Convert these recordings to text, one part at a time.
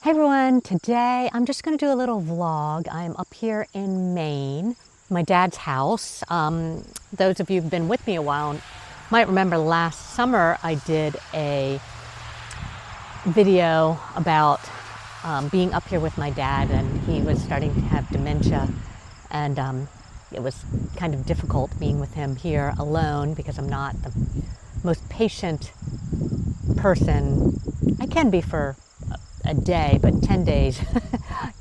Hey everyone, today I'm just going to do a little vlog. I'm up here in Maine, my dad's house. Those of you who've been with me a while might remember last summer I did a video about being up here with my dad, and he was starting to have dementia, and it was kind of difficult being with him here alone because I'm not the most patient person. I can be for a day, but 10 days,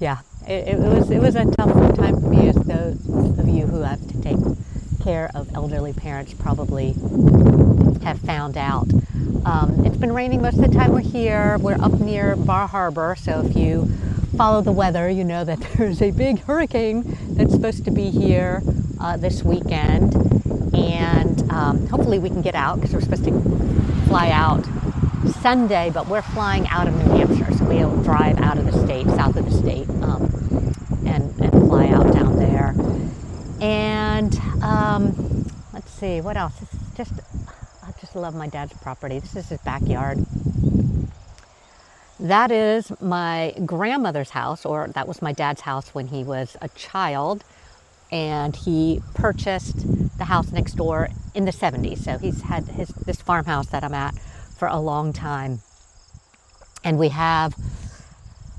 yeah, it was a tough time for me, as those of you who have to take care of elderly parents probably have found out. It's been raining most of the time we're here. We're up near Bar Harbor, so if you follow the weather, you know that there's a big hurricane that's supposed to be here this weekend, and hopefully we can get out because we're supposed to fly out Sunday, but we're flying out of New Hampshire, so we'll drive out of the state, south of the state, and fly out down there. And let's see, what else? I just love my dad's property. This is his backyard. That is my grandmother's house, or that was my dad's house when he was a child, and he purchased the house next door in the 70s. So he's had this farmhouse that I'm at for a long time. And we have,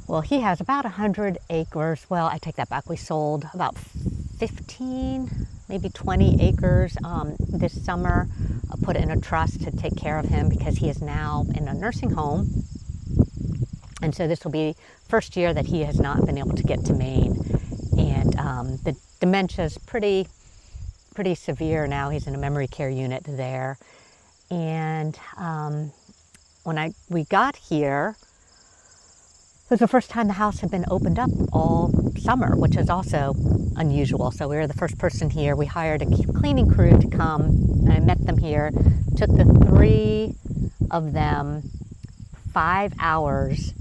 well, he has about 100 acres. Well, I take that back. We sold about 15, maybe 20 acres this summer. I put it in a trust to take care of him because he is now in a nursing home. And so this will be first year that he has not been able to get to Maine. And the dementia is pretty severe now. He's in a memory care unit there. And when we got here, it was the first time the house had been opened up all summer, which is also unusual. So we were the first person here. We hired a cleaning crew to come, and I met them here. Took the three of them 5 hours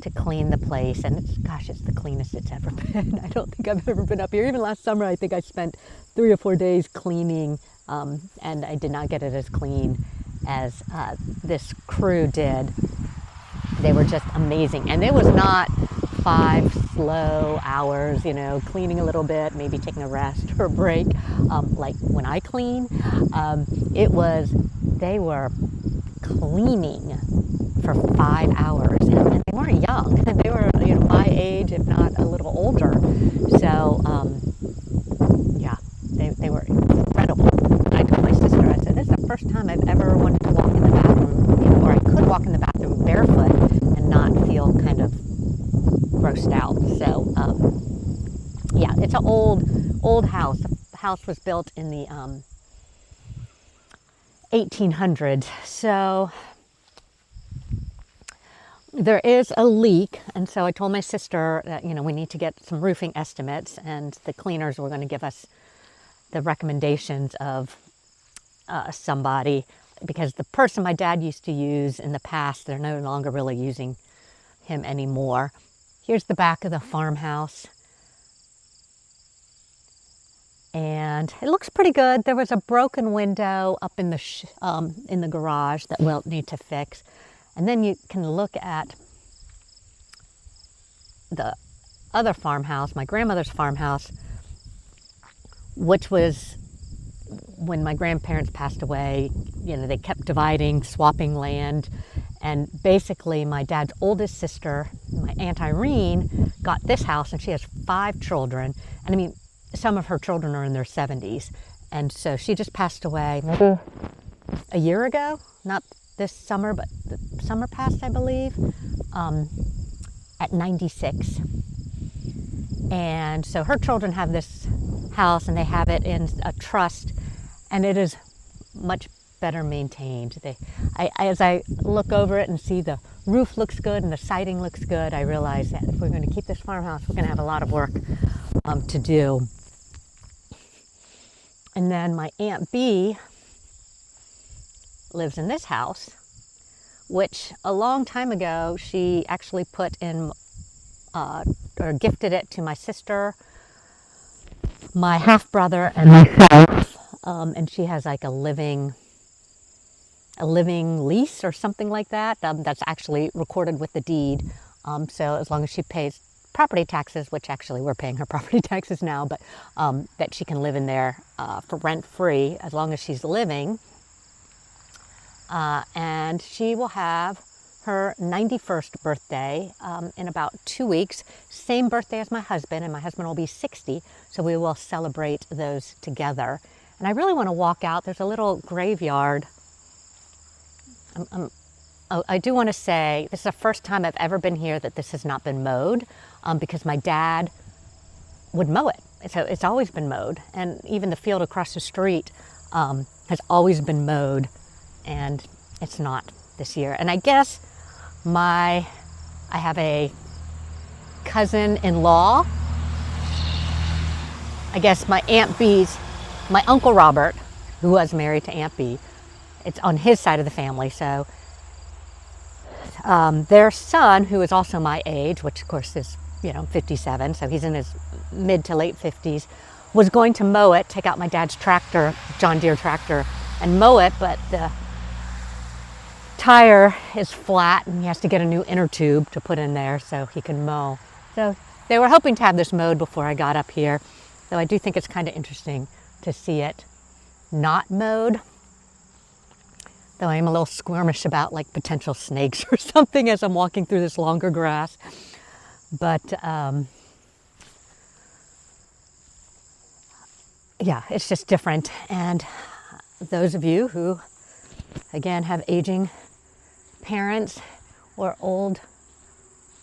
to clean the place, and it's the cleanest it's ever been. I don't think I've ever been up here. Even last summer, I think I spent 3 or 4 days cleaning, and I did not get it as clean as this crew did. They were just amazing, and it was not 5 slow hours, cleaning a little bit, maybe taking a rest or a break, like when I clean. They were cleaning for 5 hours, and they weren't young. They were, my age, if not a little older. So, yeah, they were incredible. I told my sister, I said, this is the first time I've ever wanted to walk in the bathroom, or I could walk in the bathroom barefoot and not feel kind of grossed out. So, yeah, it's an old house. The house was built in the 1800s. So there is a leak, and so I told my sister that, we need to get some roofing estimates, and the cleaners were going to give us the recommendations of somebody, because the person my dad used to use in the past, they're no longer really using him anymore. Here's the back of the farmhouse, and it looks pretty good. There was a broken window up in the garage that we'll need to fix. And then you can look at the other farmhouse, my grandmother's farmhouse, which was when my grandparents passed away. They kept dividing, swapping land. And basically my dad's oldest sister, my Aunt Irene, got this house, and she has 5 children. And I mean, some of her children are in their 70s. And so she just passed away maybe a year ago, not this summer, but the summer past, I believe, at 96. And so her children have this house, and they have it in a trust, and it is much better maintained. As I look over it and see the roof looks good and the siding looks good, I realize that if we're going to keep this farmhouse, we're going to have a lot of work to do. And then my Aunt B lives in this house, which a long time ago she actually put in or gifted it to my sister, my half brother, and myself. And she has like a living lease or something like that. That's actually recorded with the deed So as long as she pays property taxes, which actually we're paying her property taxes now, but that she can live in there for rent free as long as she's living. And she will have her 91st birthday in about 2 weeks. Same birthday as my husband, and my husband will be 60, so we will celebrate those together. And I really want to walk out. There's a little graveyard. I do want to say this is the first time I've ever been here that this has not been mowed, because my dad would mow it. So it's always been mowed, and even the field across the street has always been mowed, and it's not this year. And I guess I have a cousin-in-law. I guess my Uncle Robert, who was married to Aunt B, it's on his side of the family. So their son, who is also my age, which of course is 57, so he's in his mid to late 50s, was going to mow it, take out my dad's tractor, John Deere tractor, and mow it, but the tire is flat and he has to get a new inner tube to put in there so he can mow. So they were hoping to have this mowed before I got up here, though I do think it's kind of interesting to see it not mowed. Though I am a little squirmish about like potential snakes or something as I'm walking through this longer grass. But yeah, it's just different. And those of you who, again, have aging parents or old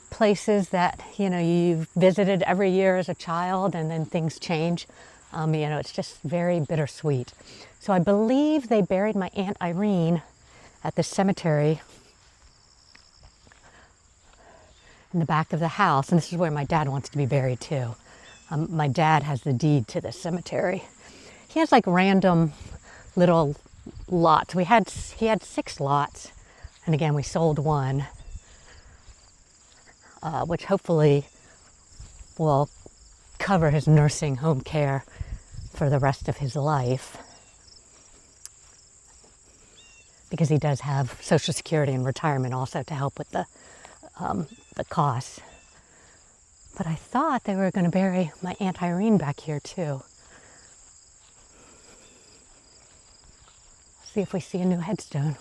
places that you've visited every year as a child and then things change, it's just very bittersweet. So I believe they buried my Aunt Irene at the cemetery in the back of the house, and this is where my dad wants to be buried too. My dad has the deed to this cemetery. He has like random little lots. He had 6 lots, and again we sold one, which hopefully will cover his nursing home care for the rest of his life, because he does have Social Security and retirement also to help with the costs. But I thought they were going to bury my Aunt Irene back here too. See if we see a new headstone.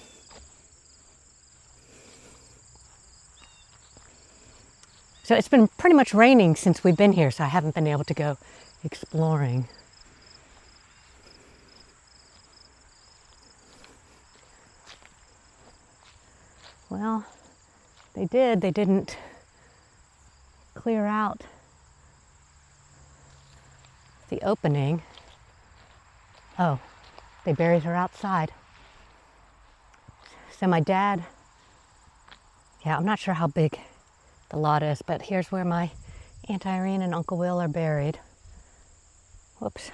So it's been pretty much raining since we've been here, so I haven't been able to go exploring. Well, they didn't clear out the opening. Oh, they buried her outside. So my dad, I'm not sure how big the lot is, but here's where my Aunt Irene and Uncle Will are buried. Whoops.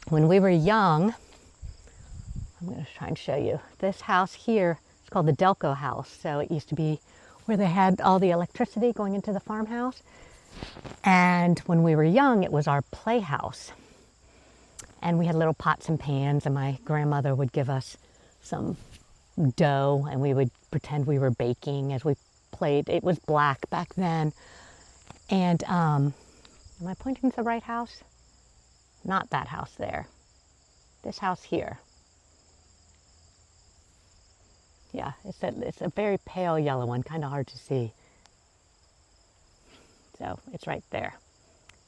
When we were young, I'm going to try and show you. This house here is called the Delco house. So it used to be where they had all the electricity going into the farmhouse. And when we were young, it was our playhouse. And we had little pots and pans, and my grandmother would give us some dough, and we would pretend we were baking as we played. It was black back then. And am I pointing to the right house? Not that house there. This house here. Yeah, it's a very pale yellow one, kind of hard to see. So it's right there,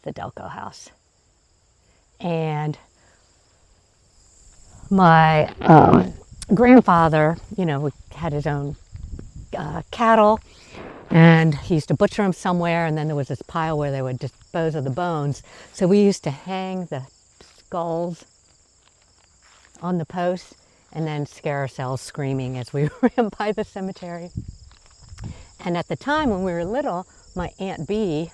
the Delco house. And my grandfather, had his own cattle, and he used to butcher them somewhere, and then there was this pile where they would dispose of the bones. So we used to hang the skulls on the posts and then scare ourselves screaming as we ran by the cemetery. And at the time when we were little, my Aunt B,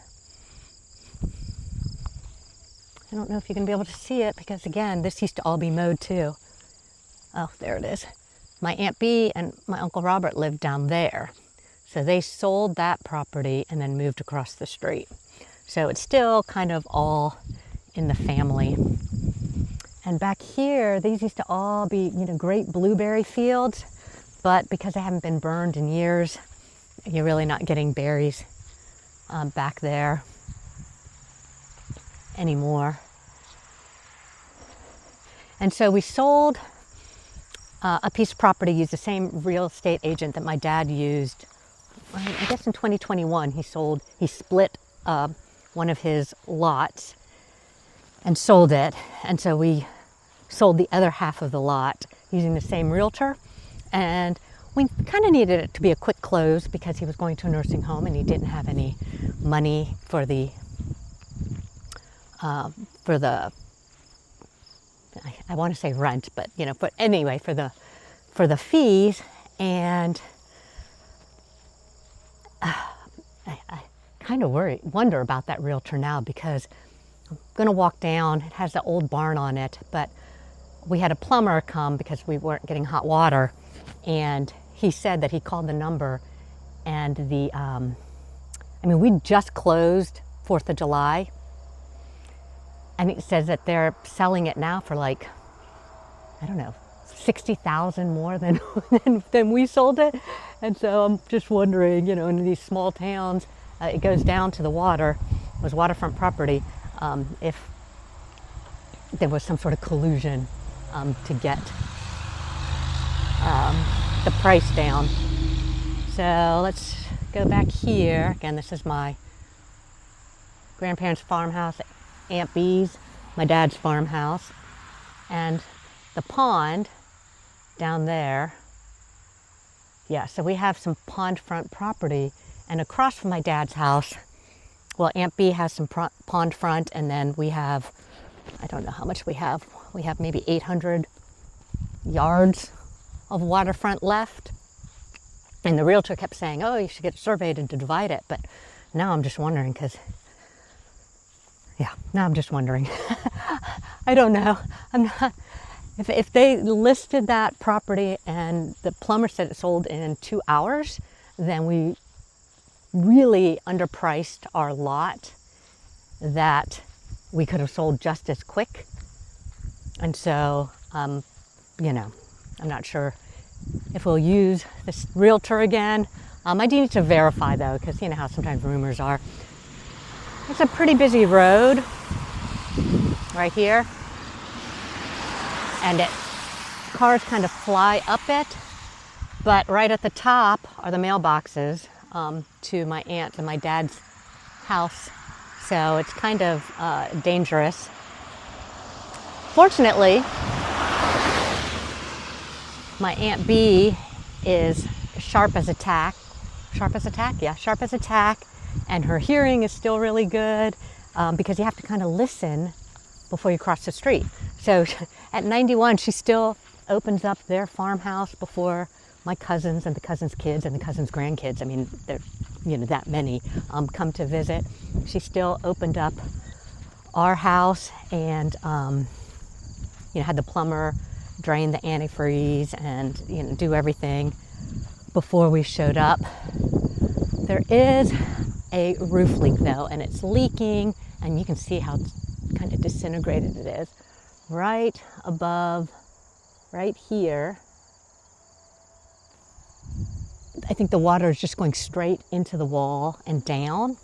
I don't know if you're going to be able to see it because, again, this used to all be mowed too. Oh, there it is. My Aunt B and my Uncle Robert lived down there. So they sold that property and then moved across the street. So it's still kind of all in the family. And back here, these used to all be, great blueberry fields, but because they haven't been burned in years, you're really not getting berries back there anymore. And so we sold a piece of property, used the same real estate agent that my dad used. I guess in 2021, he split one of his lots and sold it. And so we sold the other half of the lot using the same realtor. And we kind of needed it to be a quick close because he was going to a nursing home and he didn't have any money for the I want to say rent, but but anyway, for the fees. And I kind of wonder about that realtor now, because I'm going to walk down. It has the old barn on it, but we had a plumber come because we weren't getting hot water, and he said that he called the number, and we just closed 4th of July, and it says that they're selling it now for like, I don't know, $60,000 more than we sold it. And so I'm just wondering, in these small towns, it goes down to the water, it was waterfront property, if there was some sort of collusion to get the price down. So let's go back here. Again, this is my grandparents' farmhouse, Aunt Bee's, my dad's farmhouse, and the pond down there. Yeah, so we have some pond front property, and across from my dad's house, well, Aunt Bee has some pond front, and then we have, I don't know how much we have maybe 800 yards of waterfront left. And the realtor kept saying, oh, you should get it surveyed and to divide it. But now I'm just wondering, I don't know. I'm not, if they listed that property and the plumber said it sold in 2 hours, then we really underpriced our lot that we could have sold just as quick. And so, I'm not sure if we'll use this realtor again. I do need to verify though, because you know how sometimes rumors are. It's a pretty busy road right here, and cars kind of fly up it, but right at the top are the mailboxes to my aunt and my dad's house, so it's kind of dangerous. Fortunately, my Aunt Bee is sharp as a tack, and her hearing is still really good, because you have to kind of listen before you cross the street. So at 91, she still opens up their farmhouse before my cousins and the cousins' kids and the cousins' grandkids, I mean, there, that many, come to visit. She still opened up our house and, had the plumber drain the antifreeze and, do everything before we showed up. There is a roof leak though, and it's leaking, and you can see how kind of disintegrated it is. Right above, right here, I think the water is just going straight into the wall and down.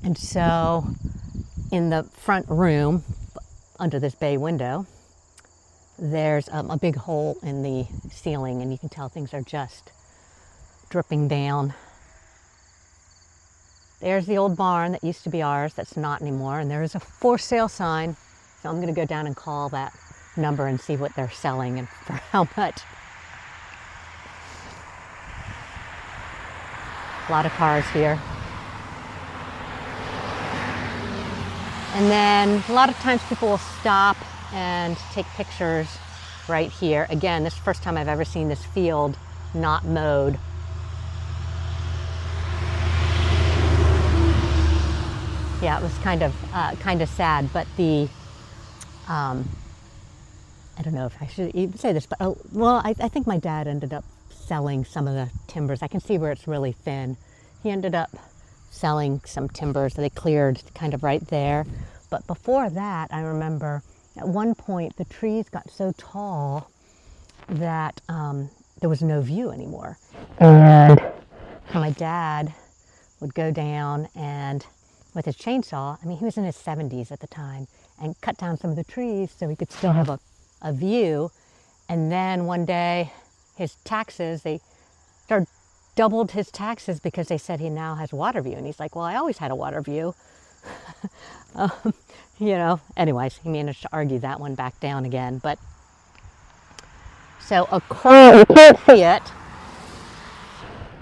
And so in the front room, under this bay window, there's a big hole in the ceiling, and you can tell things are just dripping down. There's the old barn that used to be ours that's not anymore, and there is a for sale sign. So I'm going to go down and call that number and see what they're selling and for how much. A lot of cars here. And then a lot of times people will stop and take pictures right here. Again, this is the first time I've ever seen this field not mowed. Yeah, it was kind of sad, but the, I don't know if I should even say this, but I think my dad ended up selling some of the timbers. I can see where it's really thin. He ended up selling some timbers that they cleared kind of right there. But before that, I remember at one point the trees got so tall that there was no view anymore. And my dad would go down and with his chainsaw, I mean, he was in his 70s at the time, and cut down some of the trees so he could still have a view. And then one day, his taxes, they started doubled his taxes because they said he now has water view. And he's like, well, I always had a water view. You know, anyways, he managed to argue that one back down again. But so you can't see it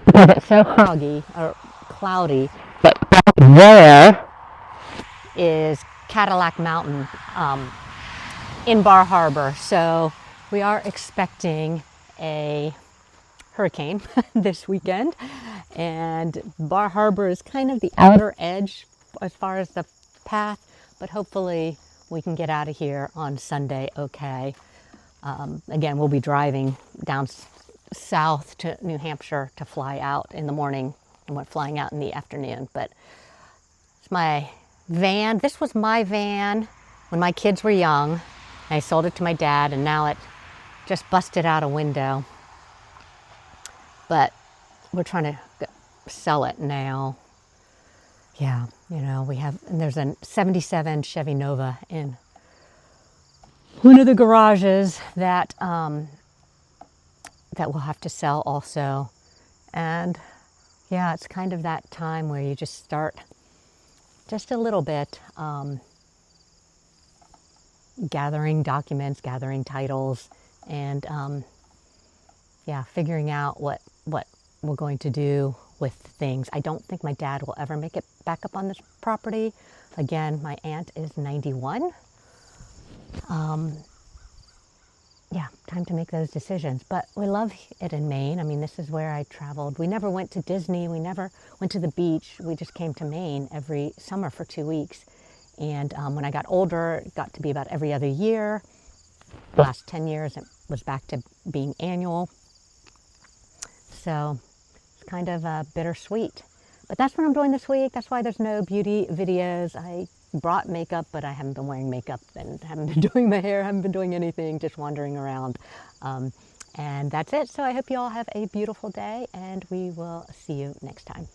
because it's so foggy or cloudy. But there is Cadillac Mountain in Bar Harbor. So we are expecting a hurricane this weekend, and Bar Harbor is kind of the outer edge as far as the path, but hopefully we can get out of here on Sunday okay. Again, we'll be driving down south to New Hampshire to fly out in the morning, and we're flying out in the afternoon. But it's my van. This was my van when my kids were young. I sold it to my dad, and now it just busted out a window. But we're trying to sell it now. Yeah, you know, we have, and there's a 77 Chevy Nova in one of the garages that that we'll have to sell also. And yeah, it's kind of that time where you just start just a little bit gathering documents, gathering titles, and yeah, figuring out what we're going to do with things. I don't think my dad will ever make it back up on this property. Again, my aunt is 91. Yeah, time to make those decisions. But we love it in Maine. I mean, this is where I traveled. We never went to Disney. We never went to the beach. We just came to Maine every summer for 2 weeks. And when I got older, it got to be about every other year. The last 10 years, it was back to being annual. So it's kind of bittersweet. But that's what I'm doing this week. That's why there's no beauty videos. I brought makeup, but I haven't been wearing makeup and haven't been doing my hair, haven't been doing anything, just wandering around. And that's it. So I hope you all have a beautiful day, and we will see you next time.